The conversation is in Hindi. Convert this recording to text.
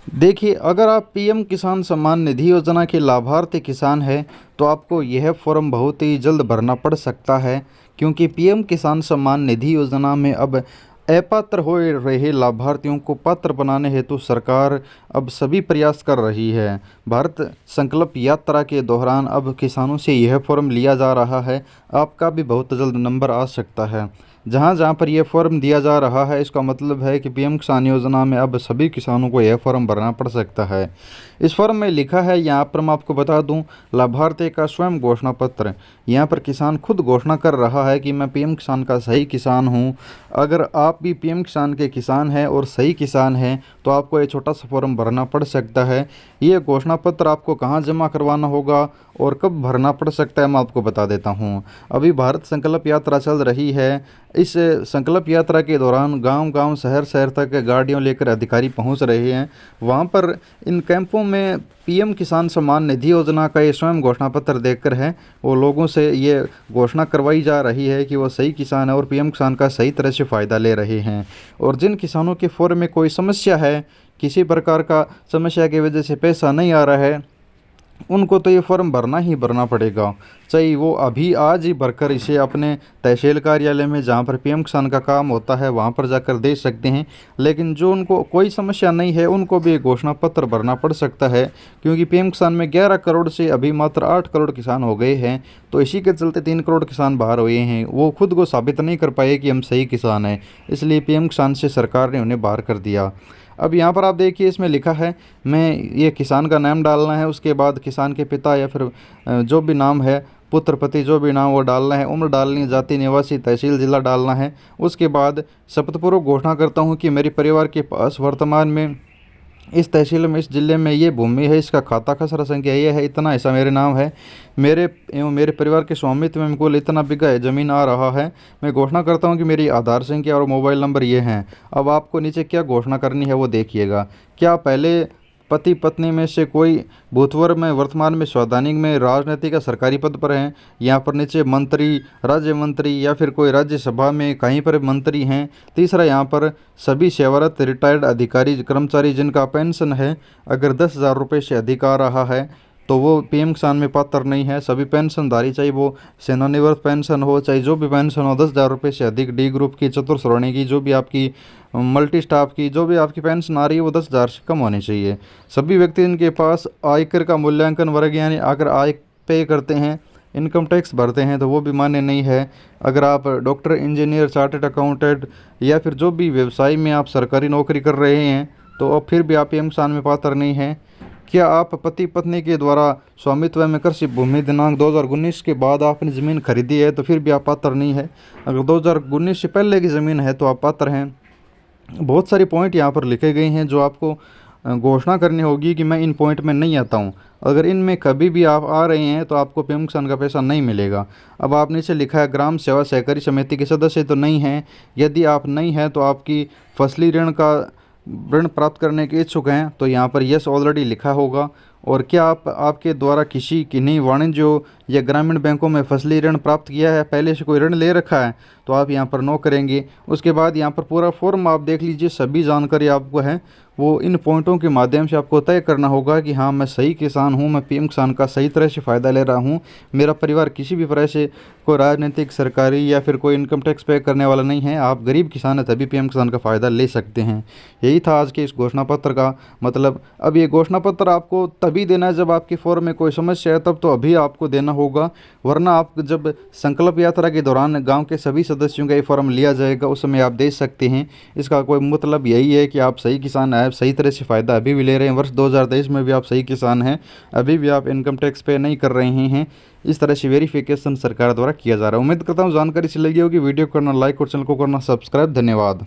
देखिए, अगर आप पीएम किसान सम्मान निधि योजना के लाभार्थी किसान हैं, तो आपको यह फॉर्म बहुत ही जल्द भरना पड़ सकता है, क्योंकि पीएम किसान सम्मान निधि योजना में अब अपात्र हो रहे लाभार्थियों को पात्र बनाने हेतु सरकार अब सभी प्रयास कर रही है। भारत संकल्प यात्रा के दौरान अब किसानों से यह फॉर्म लिया जा रहा है। आपका भी बहुत जल्द नंबर आ सकता है। जहाँ जहाँ पर यह फॉर्म दिया जा रहा है, इसका मतलब है कि पीएम किसान योजना में अब सभी किसानों को यह फॉर्म भरना पड़ सकता है। इस फॉर्म में लिखा है, यहाँ पर मैं आपको बता दूं, लाभार्थी का स्वयं घोषणा पत्र। यहाँ पर किसान खुद घोषणा कर रहा है कि मैं पीएम किसान का सही किसान हूँ। अगर आप भी पीएम किसान के किसान हैं और सही किसान हैं, तो आपको ये छोटा सा फॉर्म भरना पड़ सकता है। ये घोषणा पत्र आपको कहाँ जमा करवाना होगा और कब भरना पड़ सकता है, मैं आपको बता देता हूँ। अभी भारत संकल्प यात्रा चल रही है। इस संकल्प यात्रा के दौरान गांव-गांव, शहर-शहर तक गाड़ियों लेकर अधिकारी पहुंच रहे हैं। वहां पर इन कैंपों में पीएम किसान सम्मान निधि योजना का ये स्वयं घोषणा पत्र देकर है वो लोगों से ये घोषणा करवाई जा रही है कि वो सही किसान है और पीएम किसान का सही तरह से फ़ायदा ले रहे हैं। और जिन किसानों के फॉर्म में कोई समस्या है, किसी प्रकार का समस्या की वजह से पैसा नहीं आ रहा है, उनको तो ये फॉर्म भरना ही भरना पड़ेगा। चाहे वो अभी आज ही भरकर इसे अपने तहसील कार्यालय में, जहाँ पर पीएम किसान का काम होता है, वहाँ पर जाकर दे सकते हैं। लेकिन जो उनको कोई समस्या नहीं है, उनको भी घोषणा पत्र भरना पड़ सकता है, क्योंकि पीएम किसान में 11 करोड़ से अभी मात्र 8 करोड़ किसान हो गए हैं। तो इसी के चलते 3 करोड़ किसान बाहर हुए हैं। वो खुद को साबित नहीं कर पाए कि हम सही किसान हैं, इसलिए पीएम किसान से सरकार ने उन्हें बाहर कर दिया। अब यहाँ पर आप देखिए, इसमें लिखा है, मैं ये किसान का नाम डालना है, उसके बाद किसान के पिता या फिर जो भी नाम है, पुत्र पति जो भी नाम वो डालना है, उम्र डालनी है, जाति निवासी तहसील जिला डालना है। उसके बाद शपथपूर्वक घोषणा करता हूँ कि मेरे परिवार के पास वर्तमान में इस तहसील में, इस ज़िले में ये भूमि है, इसका खाता खसरा संख्या ये है, इतना ऐसा मेरे नाम है, मेरे एवं मेरे परिवार के स्वामित्व में कुल इतना बीघा है ज़मीन आ रहा है। मैं घोषणा करता हूँ कि मेरी आधार संख्या और मोबाइल नंबर ये हैं। अब आपको नीचे क्या घोषणा करनी है वो देखिएगा। क्या पहले पति पत्नी में से कोई भूतपूर्व में, वर्तमान में, संवैधानिक में, राजनीतिक या सरकारी पद पर हैं? यहाँ पर नीचे मंत्री, राज्य मंत्री या फिर कोई राज्यसभा में कहीं पर मंत्री हैं। तीसरा, यहाँ पर सभी सेवारत रिटायर्ड अधिकारी कर्मचारी जिनका पेंशन है, अगर 10,000 रुपये से अधिक आ रहा है तो वो पीएम किसान में पात्र नहीं है। सभी पेंशनधारी, चाहे वो सेवानिवृत्त पेंशन हो, चाहे जो भी पेंशन हो, 10,000 रुपये से अधिक, डी ग्रुप की, चतुर्थ श्रेणी की, जो भी आपकी मल्टी स्टाफ की जो भी आपकी पेंशन आ रही है, वो 10,000 से कम होनी चाहिए। सभी व्यक्ति इनके पास आयकर का मूल्यांकन वर्ग, यानी अगर आय पे करते हैं, इनकम टैक्स भरते हैं, तो वो भी मान्य नहीं है। अगर आप डॉक्टर, इंजीनियर, चार्टर्ड अकाउंटेंट या फिर जो भी व्यवसाय में आप सरकारी नौकरी कर रहे हैं, तो अब फिर भी आप पीएम किसान में पात्र नहीं हैं। क्या आप पति पत्नी के द्वारा स्वामित्व में कृषि भूमि दिनांक 2019 के बाद आपने ज़मीन खरीदी है, तो फिर भी आप पात्र नहीं है। अगर 2019 से पहले की ज़मीन है तो आप पात्र हैं। बहुत सारी पॉइंट यहाँ पर लिखे गए हैं जो आपको घोषणा करनी होगी कि मैं इन पॉइंट में नहीं आता हूँ। अगर इनमें कभी भी आप आ रहे हैं तो आपको पीएम किसान का पैसा नहीं मिलेगा। अब आप नीचे लिखा है, ग्राम सेवा सहकारी समिति के सदस्य तो नहीं हैं। यदि आप नहीं हैं तो आपकी फसली ऋण प्राप्त करने के इच्छुक हैं, तो यहाँ पर यस ऑलरेडी लिखा होगा। और क्या आपके द्वारा किन्हीं वाणिज्य या ग्रामीण बैंकों में फसली ऋण प्राप्त किया है, पहले से कोई ऋण ले रखा है, तो आप यहाँ पर नो करेंगे। उसके बाद यहाँ पर पूरा फॉर्म आप देख लीजिए, सभी जानकारी आपको है, वो इन पॉइंटों के माध्यम से आपको तय करना होगा कि हाँ, मैं सही किसान हूँ, मैं पीएम किसान का सही तरह से फ़ायदा ले रहा हूँ, मेरा परिवार किसी भी तरह से कोई राजनीतिक, सरकारी या फिर कोई इनकम टैक्स पे करने वाला नहीं है, आप गरीब किसान हैं तभी पीएम किसान का फ़ायदा ले सकते हैं। यही था आज के इस घोषणा पत्र का मतलब। अब ये घोषणा पत्र आपको तभी देना है जब आपके फॉर्म में कोई समस्या है, तब तो अभी आपको देना होगा, वरना आप जब संकल्प यात्रा के दौरान गाँव के सभी सदस्यों का ये फॉर्म लिया जाएगा, उस समय आप दे सकते हैं। इसका कोई मतलब यही है कि आप सही किसान हैं, सही तरह से फ़ायदा अभी भी ले रहे हैं। वर्ष 2023 में भी आप सही किसान हैं, अभी भी आप इनकम टैक्स पे नहीं कर रहे हैं। इस तरह से वेरिफिकेशन सरकार द्वारा किया जा रहा है। उम्मीद करता हूँ जानकारी से लगी होगी। वीडियो को करना लाइक और चैनल को करना सब्सक्राइब। धन्यवाद।